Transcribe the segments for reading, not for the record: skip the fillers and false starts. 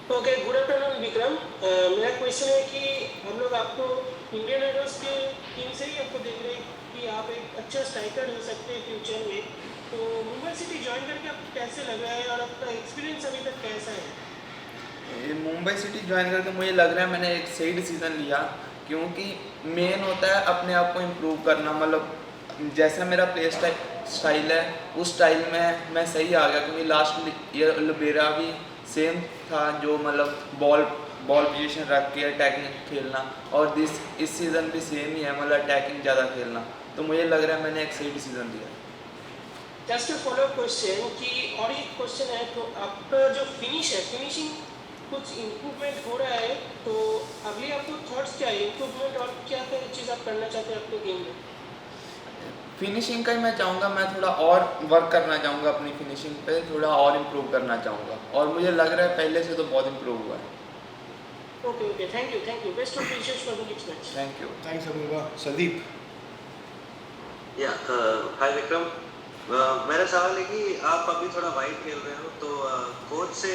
Okay, good afternoon Vikram. मेरा question है कि हम लोग आपको इंडियन आइडल्स के टीम से ही आपको देख रहे हैं कि आप एक अच्छा स्ट्राइकर हो सकते हैं फ्यूचर में। तो मुंबई सिटी ज्वाइन करके आपको कैसे लग रहा है और आपका एक्सपीरियंस अभी तक कैसा है? ये मुंबई सिटी ज्वाइन करके मुझे लग रहा है मैंने एक सही डिसीज़न लिया, क्योंकि मेन होता है अपने आप को इम्प्रूव करना। मतलब जैसा मेरा प्ले स्टाइल है उस स्टाइल में मैं सही आ गया, क्योंकि लास्ट ईयर मेरा भी सेम था, जो मतलब बॉल बॉल पोजीशन रख के अटैकिंग खेलना, और इस सीज़न भी सेम ही है, मतलब अटैकिंग ज़्यादा खेलना। तो मुझे लग रहा है मैंने एक सही डिसीज़न लिया। जस्ट अ फॉलो क्वेश्चन कि और एक क्वेश्चन है, तो आपका जो फिनिशिंग कुछ इम्प्रूवमेंट हो रहा है, तो अगली आपको थॉट्स क्या है इम्प्रूवमेंट और क्या क्या चीज़ आप करना चाहते हैं अपने गेम में? फिनिशिंग का ही मैं चाहूँगा, मैं थोड़ा और वर्क करना चाहूँगा अपनी फिनिशिंग पे, थोड़ा और इम्प्रूव करना चाहूँगा, और मुझे लग रहा है पहले से तो बहुत इम्प्रूव हुआ है। Okay, thank you, best of wishes for the next match. Thank you. Thanks Apurva. Sandeep. या हाय विक्रम। मेरा सवाल है कि आप अभी थोड़ा वाइड खेल रहे हो, तो कोच से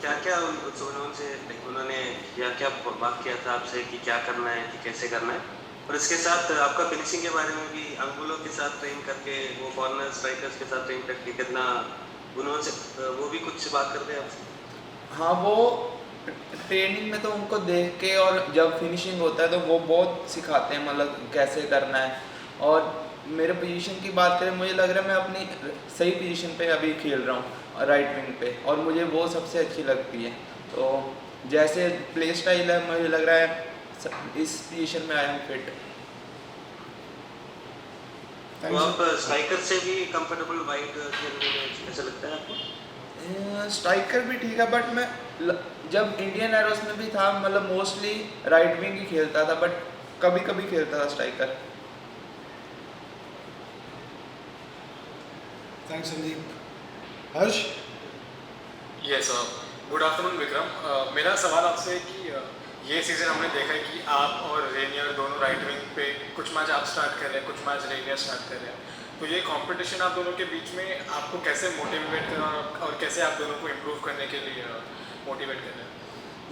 क्या क्या उन्होंने क्या बात किया था आपसे कि क्या करना है कि कैसे करना है, और इसके साथ आपका फिनिशिंग के बारे में भी अंगुलों के साथ ट्रेन करके, वो फॉरनर स्ट्राइकर्स के साथ ट्रेन करके कितना उन्होंने वो भी कुछ बात करते हैं आपसे? हाँ, वो ट्रेनिंग में तो उनको देख के, और जब फिनिशिंग होता है तो वो बहुत सिखाते हैं, मतलब कैसे करना है। और मेरे पोजीशन की बात करें, मुझे लग रहा है मैं अपनी सही पोजीशन पे अभी खेल रहा हूँ, राइट विंग पे, और मुझे वो सबसे अच्छी लगती है। तो जैसे प्ले स्टाइल है, मुझे लग रहा है इस पोजीशन में आई एम फिट। तो आप स्ट्राइकर से भी कंफर्टेबल वाइड खेलने में ऐसा लगता है आपको? स्ट्राइकर भी ठीक है, बट मैं जब इंडियन एरोस में भी था, मतलब मोस्टली राइट विंग ही खेलता था, बट कभी कभी खेलता था striker. Thanks Sandeep. Harsh. Yes, good afternoon Vikram. मेरा सवाल आपसे है कि ये सीज़न हमने देखा है कि आप और रेनियर दोनों राइट विंग पे कुछ मैच आप स्टार्ट कर रहे हैं, कुछ मैच रेनियर स्टार्ट कर रहे हैं। तो ये कंपटीशन आप दोनों के बीच में आपको कैसे मोटिवेट करना और कैसे आप दोनों को इम्प्रूव करने के लिए मोटिवेट कर रहे हैं?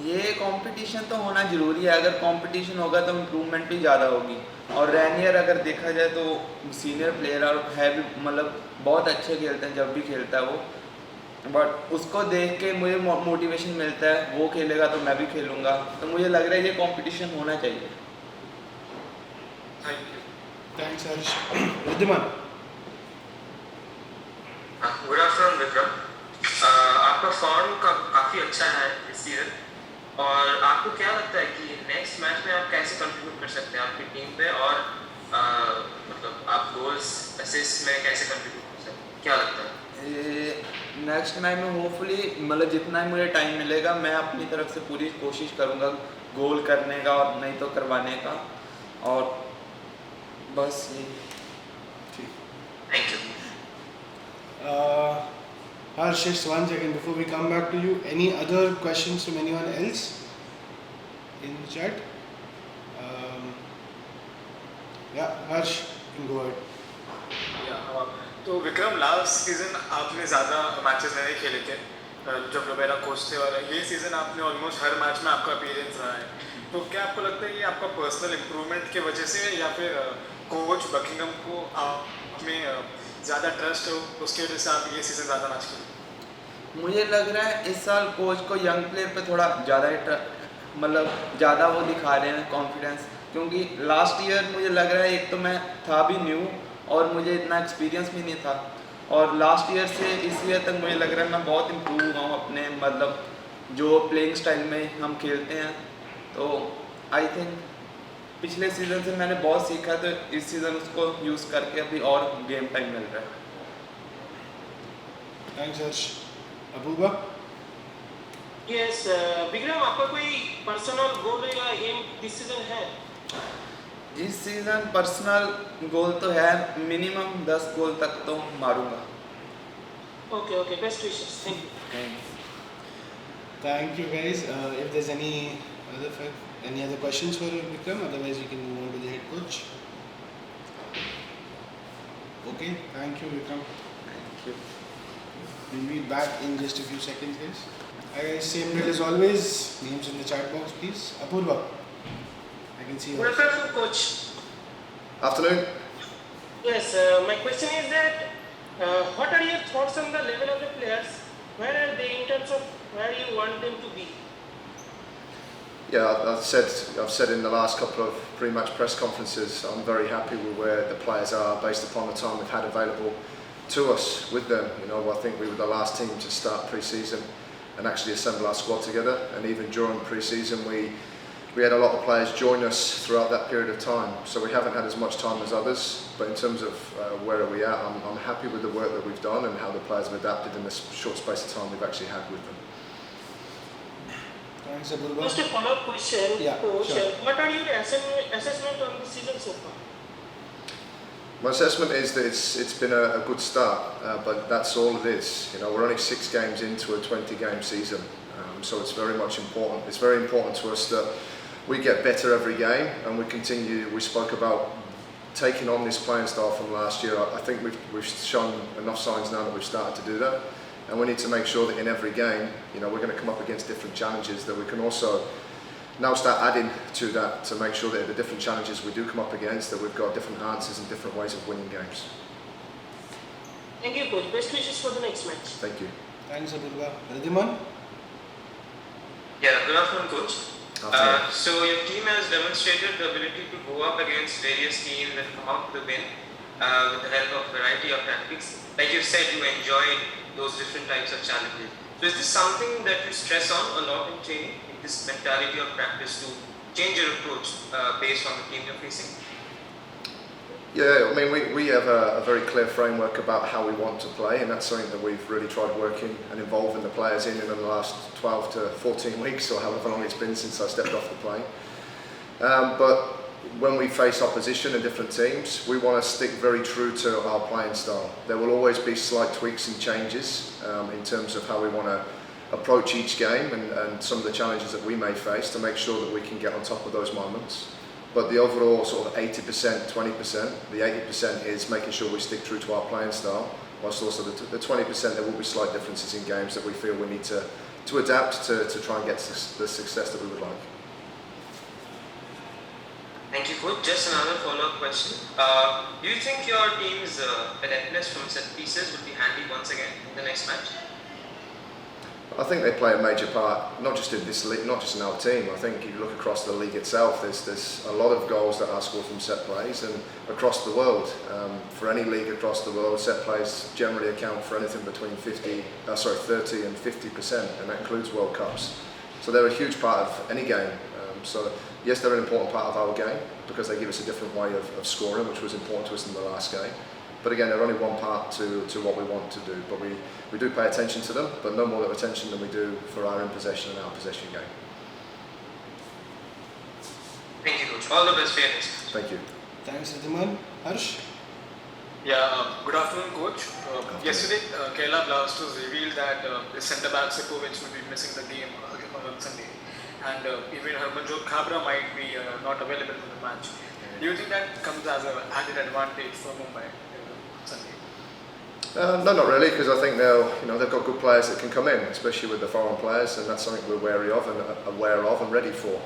ये कंपटीशन तो होना ज़रूरी है, अगर कंपटीशन होगा तो इम्प्रूवमेंट भी ज़्यादा होगी। और रेनियर अगर देखा जाए तो सीनियर प्लेयर और है भी, मतलब बहुत अच्छे खेलते हैं जब भी खेलता है वो, बट उसको देख के मुझे मोटिवेशन मिलता है, वो खेलेगा तो मैं भी खेलूँगा। तो मुझे लग रहा है ये कंपटीशन होना चाहिए। Thank you. थैंक्स हर्ष। विद्यमान। Good afternoon Vikram. आपका फॉर्म काफ़ी अच्छा है इस सीजन, और आपको क्या लगता है कि नेक्स्ट मैच में आप कैसे कंट्रीब्यूट कर सकते हैं आपकी टीम पे, और मतलब आप गोल्स असिस्ट में कैसे कंट्रीब्यूट कर सकते हैं, क्या लगता है? नेक्स्ट मैच में होपफुली, मतलब जितना ही मुझे टाइम मिलेगा मैं अपनी तरफ से पूरी कोशिश करूँगा गोल करने का, और नहीं तो करवाने का, और बस ये। Thank you. Harsh, just 1 second before we come back to you. Any other questions from anyone else in the chat? Yeah, Harsh, you can go ahead. तो विक्रम, लास्ट सीज़न आपने ज़्यादा मैचेस नहीं खेले थे जब रोबेरा कोच थे, और ये सीज़न आपने ऑलमोस्ट हर मैच में आपका अपीयरेंस रहा है। तो क्या आपको लगता है ये आपका पर्सनल इम्प्रूवमेंट की वजह से है, या फिर कोच बकिंगम को आप में ज़्यादा ट्रस्ट हो, उसकी वजह से आप ये सीज़न ज़्यादा मैच खेले? मुझे लग रहा है इस साल कोच को यंग प्लेयर पे थोड़ा ज़्यादा मतलब ज़्यादा वो दिखा रहे हैं कॉन्फिडेंस, क्योंकि लास्ट ईयर मुझे लग रहा है एक तो मैं था भी न्यू और मुझे इतना एक्सपीरियंस भी नहीं था, और लास्ट ईयर से इस ईयर तक मुझे लग रहा है मैं बहुत इम्प्रूव हुआ हूँ अपने, मतलब जो प्लेइंग स्टाइल में हम खेलते हैं। तो आई थिंक पिछले सीज़न से मैंने बहुत सीखा, तो इस सीज़न उसको यूज़ करके अभी और गेम टाइम मिल रहा है। थैंक्स हर्ष। अपूर्वा। यस विक्रम, आपका कोई पर्सनल गोल या एम दिस सीजन है? इस सीज़न पर्सनल गोल तो है, मिनिमम 10 गोल तक तो मारूंगा। Okay, best wishes. Thank you. Thank you guys. If there's any other questions for Vikram, otherwise we can move on to the head coach. Okay, thank you Vikram. Thank you. We'll be back in just a few seconds guys. Same drill as always. Names in the chat box, please. Apurva, I can see Good yours. afternoon, coach. Afternoon. Yes, my question is that what are your thoughts on the level of the players? Where are they in terms of where you want them to be? Yeah, I've said in the last couple of pre-match press conferences, I'm very happy with where the players are based upon the time we've had available to us with them. You know, I think we were the last team to start pre-season and actually assemble our squad together. And even during pre-season, we had a lot of players join us throughout that period of time. So we haven't had as much time as others. But in terms of where are we at, I'm happy with the work that we've done and how the players have adapted in this short space of time we've actually had with them. Thanks, Apurva. Just a follow-up question, Yeah, coach. sure. What are your assessment on the season so far? My assessment is that it's been a good start, but that's all it is. You know, we're only 6 games into a 20-game season, so it's very much important. It's very important to us that we get better every game, and we continue. We spoke about taking on this playing style from last year. I think we've shown enough signs now that we've started to do that, and we need to make sure that in every game, you know, we're going to come up against different challenges that we can also now start adding to that to make sure that the different challenges we do come up against, that we've got different answers and different ways of winning games. Thank you, coach. Best wishes for the next match. Thank you. Thanks, Apurva. Ridhiman? Yeah, good afternoon, coach. Afternoon. So your team has demonstrated the ability to go up against various teams and come out with a win with the help of a variety of tactics. Like you said, you enjoy those different types of challenges. So is this something that you stress on a lot in training, this mentality of practice to change your approach based on the team you're facing? Yeah, I mean, we have a very clear framework about how we want to play, and that's something that we've really tried working and involving the players in the last 12 to 14 weeks, or however long it's been since I stepped off the plane. But when we face opposition and different teams, we want to stick very true to our playing style. There will always be slight tweaks and changes in terms of how we want to approach each game and some of the challenges that we may face to make sure that we can get on top of those moments. But the overall sort of 80%, 20%, the 80% is making sure we stick true to our playing style, whilst also the 20% there will be slight differences in games that we feel we need to adapt to try and get the success that we would like. Thank you, coach. Just another follow-up question. Do you think your team's adeptness from set pieces will be handy once again in the next match? I think they play a major part, not just in this league, not just in our team. I think if you look across the league itself, there's a lot of goals that are scored from set plays, and across the world, for any league across the world, set plays generally account for anything between 30 and 50%, and that includes World Cups. So they're a huge part of any game. So yes, they're an important part of our game because they give us a different way of scoring, which was important to us in the last game. But again, they're only one part to what we want to do. But we do pay attention to them, but no more attention than we do for our in possession and our possession game. Thank you, coach. All the best for your next. Thank you. Thanks, Ridhiman. Harsh? Yeah, good afternoon, coach. Yesterday, Kerala Blasters revealed that the centre-back Sipovic will be missing the game on Sunday. And even Harmanjot Khabra might be not available for the match. Do you think that comes as an added advantage for Mumbai Sunday? No, not really, because I think they've got good players that can come in, especially with the foreign players, and that's something we're wary of and aware of and ready for.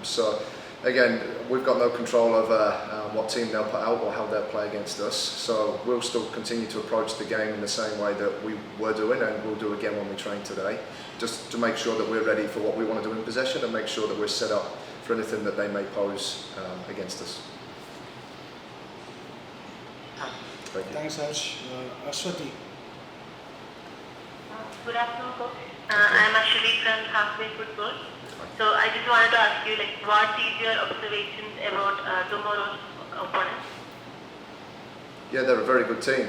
So again, we've got no control over what team they'll put out or how they'll play against us. So we'll still continue to approach the game in the same way that we were doing, and we'll do again when we train today, just to make sure that we're ready for what we want to do in possession and make sure that we're set up for anything that they may pose against us. Thank you. Thanks, Harsh. Ashwati? Good afternoon, coach. I'm Ashwati from Halfway Football. So I just wanted to ask you, what is your observations about tomorrow's opponent? Yeah, they're a very good team.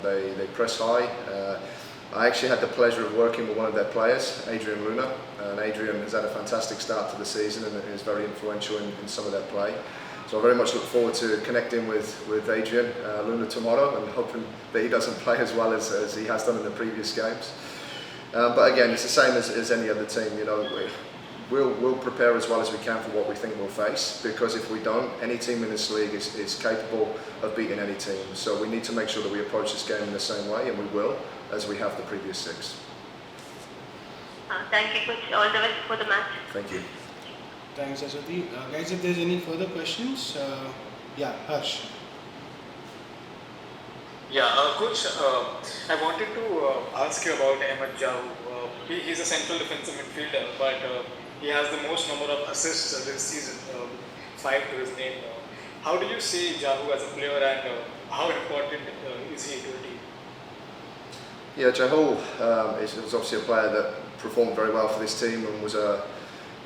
They press high. I actually had the pleasure of working with one of their players, Adrian Luna, and Adrian has had a fantastic start to the season and is very influential in some of their play. So I very much look forward to connecting with Adrian Luna tomorrow and hoping that he doesn't play as well as he has done in the previous games. But again, it's the same as any other team. We'll prepare as well as we can for what we think we'll face, because if we don't, any team in this league is capable of beating any team. So we need to make sure that we approach this game in the same way, and we will, as we have the previous 6. Thank you, coach. All the best for the match. Thank you. Thanks, Ashwati. Guys, if there's any further questions, yeah, Harsh. Yeah, coach, I wanted to ask you about Ahmed Jahu. He's a central defensive midfielder, but he has the most number of assists this season, 5 to his name. How do you see Jahu as a player, and how important is he to the team? Yeah, Jahul is obviously a player that performed very well for this team and was a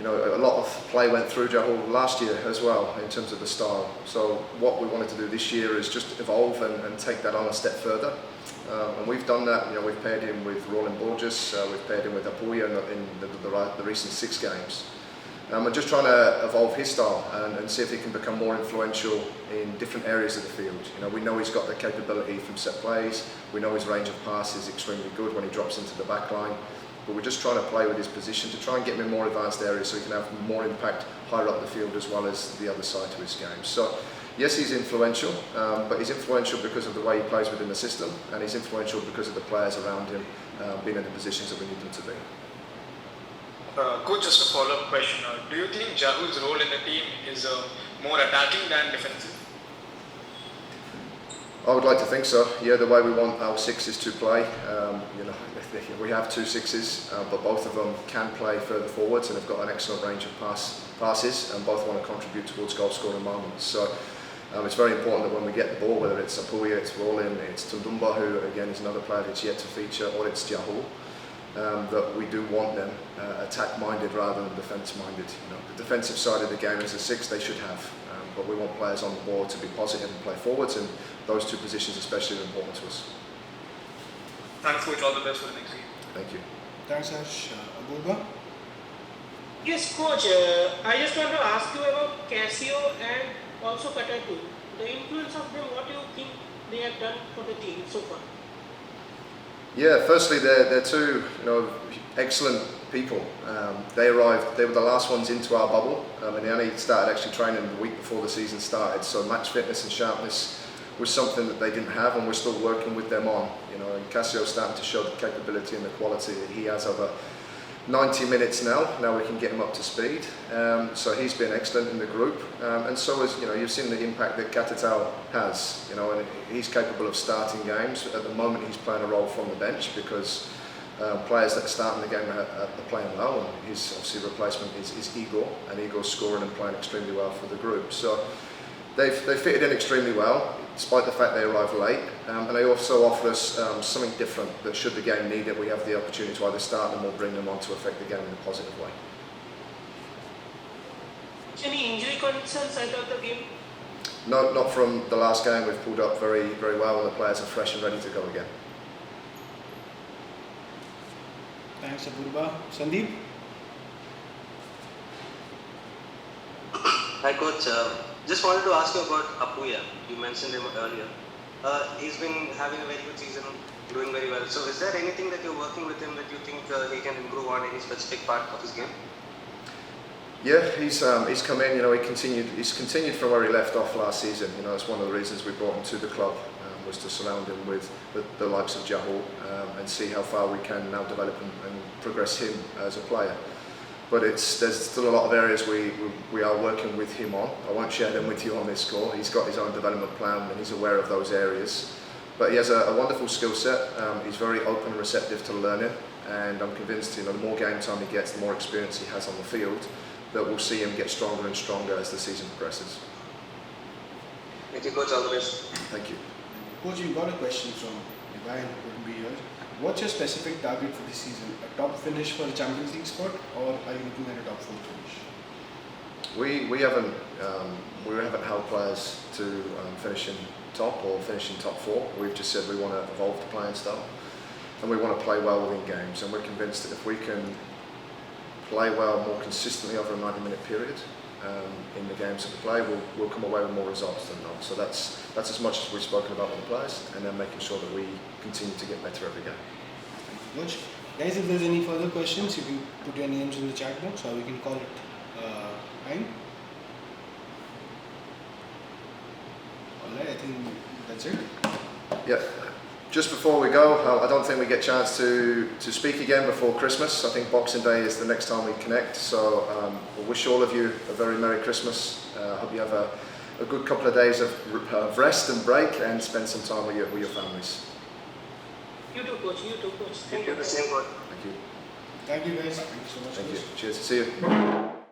lot of play went through Jahul last year as well in terms of the style. So what we wanted to do this year is just evolve and take that on a step further. And we've done that. We've paired him with Roland Borges, we've paired him with Apuya in the recent 6 games. And just trying to evolve his style and see if he can become more influential in different areas of the field. We know he's got the capability from set plays. We know his range of pass is extremely good when he drops into the back line. But we're just trying to play with his position to try and get him in more advanced areas so he can have more impact higher up the field as well as the other side to his game. So yes, he's influential, but he's influential because of the way he plays within the system, and he's influential because of the players around him being in the positions that we need them to be. Coach, just a follow-up question. Do you think Jahu's role in the team is more attacking than defensive? I would like to think so. Yeah, the way we want our 6s to play. We have 2 6s, but both of them can play further forwards and have got an excellent range of passes, and both want to contribute towards goal scoring moments. So it's very important that when we get the ball, whether it's Apuya, it's Roland, it's Tundumba, who again is another player that's yet to feature, or it's Jahul, that we do want them attack-minded rather than defence-minded. The defensive side of the game as a 6 they should have, but we want players on the ball to be positive and play forwards, and those 2 positions especially are important to us. Thanks, coach. All the best for the next game. Thank you. Thanks, Harsh. Abulba? Yes, coach. I just want to ask you about Casio and also Partap. The influence of them. What do you think they have done for the team so far? Yeah, firstly, they're 2 excellent people. They arrived. They were the last ones into our bubble, and they only started actually training the week before the season started. So match fitness and sharpness was something that they didn't have, and we're still working with them on. And Casio's starting to show the capability and the quality that he has over 90 minutes now. Now we can get him up to speed. So he's been excellent in the group, and so is you've seen the impact that Katatal has. And he's capable of starting games. At the moment, he's playing a role from the bench because players that are starting the game are playing well, and his obviously replacement is Igor, and Igor's scoring and playing extremely well for the group. So they fitted in extremely well, despite the fact they arrived late, and they also offer us something different that should the game need it, we have the opportunity to either start them or bring them on to affect the game in a positive way. Any injury concerns out of the game? No, not from the last game. We've pulled up very, very well, and the players are fresh and ready to go again. Thanks, Abulba. Sandeep? Hi, coach. Just wanted to ask you about Apuya. You mentioned him earlier. He's been having a very good season, doing very well. So is there anything that you're working with him that you think he can improve on, any specific part of his game? Yeah, he's come in. He's continued from where he left off last season. It's one of the reasons we brought him to the club, was to surround him with the likes of Jahul and see how far we can now develop and progress him as a player. But there's still a lot of areas we are working with him on. I won't share them with you on this call. He's got his own development plan and he's aware of those areas. But he has a wonderful skill set. He's very open and receptive to learning, and I'm convinced the more game time he gets, the more experience he has on the field, that we'll see him get stronger and stronger as the season progresses. Thank you, coach. All the best. Thank you. Coach, you got a question from a guy who couldn't be here. What's your specific target for this season? A top finish for the Champions League spot, or are you looking at a top 4 finish? We haven't held players to finish in top or finish in top 4. We've just said we want to evolve the playing style, and we want to play well within games. And we're convinced that if we can play well more consistently over a 90-minute period in the games that we play, we'll come away with more results than not. So that's as much as we've spoken about with the players, and then making sure that we continue to get better every game. Thank you, Coach. Guys, if there's any further questions, you can put your names in the chat box, or we can call it fine. Alright, I think that's it. Yeah. just before we go, I don't think we get a chance to speak again before Christmas. I think Boxing Day is the next time we connect. So I wish all of you a very Merry Christmas. I hope you have a good couple of days of rest and break and spend some time with your families. You too, coach. You too, coach. You do the same, coach. Thank you. Thank you guys. Thank you so much. Thank you. Cheers. See you.